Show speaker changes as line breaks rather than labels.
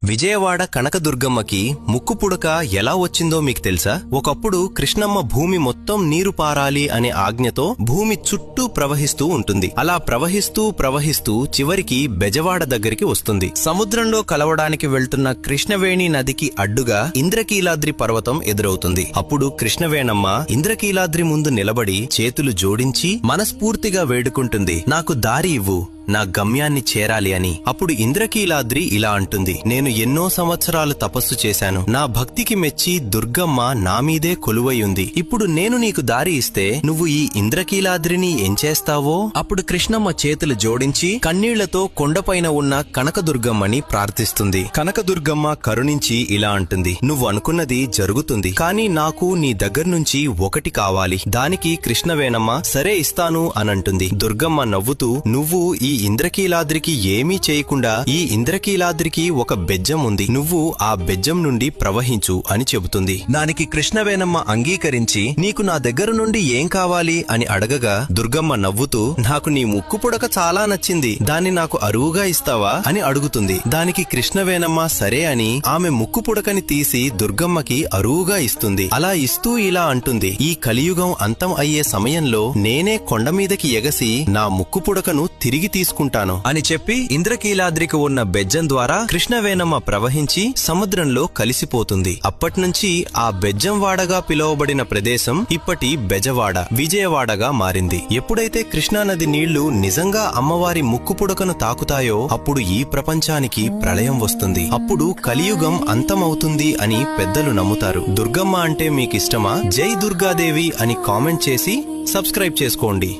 విజయవాడ కనకదుర్గమ్మకి ముక్కు పుడక ఎలా వచ్చిందో మీకు తెలుసా? ఒకప్పుడు కృష్ణమ్మ భూమి మొత్తం నీరు పారాలి అనే ఆజ్ఞతో భూమి చుట్టూ ప్రవహిస్తూ ఉంటుంది. అలా ప్రవహిస్తూ చివరికి బెజవాడ దగ్గరికి వస్తుంది. సముద్రంలో కలవడానికి వెళ్తున్న కృష్ణవేణి నదికి అడ్డుగా ఇంద్రకీలాద్రి పర్వతం ఎదురవుతుంది. అప్పుడు కృష్ణవేణమ్మ ఇంద్రకీలాద్రి ముందు నిలబడి చేతులు జోడించి మనస్ఫూర్తిగా వేడుకుంటుంది, నాకు దారి ఇవ్వు, నా గమ్యాన్ని చేరాలి అని. అప్పుడు ఇంద్రకీలాద్రి ఇలా అంటుంది, నేను ఎన్నో సంవత్సరాలు తపస్సు చేశాను. నా భక్తికి మెచ్చి దుర్గమ్మ నా మీదే కొలువై ఉంది. ఇప్పుడు నేను నీకు దారి ఇస్తే నువ్వు ఈ ఇంద్రకీలాద్రిని ఏం చేస్తావో? అప్పుడు కృష్ణమ్మ చేతులు జోడించి కన్నీళ్లతో కొండపైన ఉన్న కనకదుర్గమ్మని ప్రార్థిస్తుంది. కనకదుర్గమ్మ కరుణించి ఇలా అంటుంది, నువ్వు అనుకున్నది జరుగుతుంది, కానీ నాకు నీ దగ్గర నుంచి ఒకటి కావాలి. దానికి కృష్ణవేణమ్మ సరే ఇస్తాను అనంటుంది. దుర్గమ్మ నవ్వుతూ, నువ్వు ఈ ఇంద్రకీలాద్రికి ఏమీ చేయకుండా ఈ ఇంద్రకీలాద్రికి ఒక బెజ్జం ఉంది, నువ్వు ఆ బెజ్జం నుండి ప్రవహించు అని చెబుతుంది. దానికి కృష్ణవేణమ్మ అంగీకరించి నీకు నా దగ్గర నుండి ఏం కావాలి అని అడగగా దుర్గమ్మ నవ్వుతూ, నాకు నీ ముక్కు పుడక చాలా నచ్చింది, దాన్ని నాకు అరువుగా ఇస్తావా అని అడుగుతుంది. దానికి కృష్ణవేణమ్మ సరే అని ఆమె ముక్కు పుడకని తీసి దుర్గమ్మకి అరువుగా ఇస్తుంది. అలా ఇస్తూ ఇలా అంటుంది, ఈ కలియుగం అంతం అయ్యే సమయంలో నేనే కొండ మీదకి ఎగసి నా ముక్కు పుడకను తిరిగి తీసుకుంటాను అని చెప్పి ఇంద్రకీలాద్రికి ఉన్న బెజ్జం ద్వారా కృష్ణవేణమ్మ ప్రవహించి సముద్రంలో కలిసిపోతుంది. అప్పట్నుంచి ఆ బెజ్జం వాడగా పిలువబడిన ప్రదేశం ఇప్పటి బెజవాడ, విజయవాడగా మారింది. ఎప్పుడైతే కృష్ణానది నీళ్లు నిజంగా అమ్మవారి ముక్కు పుడకను తాకుతాయో అప్పుడు ఈ ప్రపంచానికి ప్రళయం వస్తుంది. అప్పుడు కలియుగం అంతమవుతుంది అని పెద్దలు నమ్ముతారు. దుర్గమ్మ అంటే మీకిష్టమా? జై దుర్గాదేవి అని కామెంట్ చేసి సబ్స్క్రైబ్ చేసుకోండి.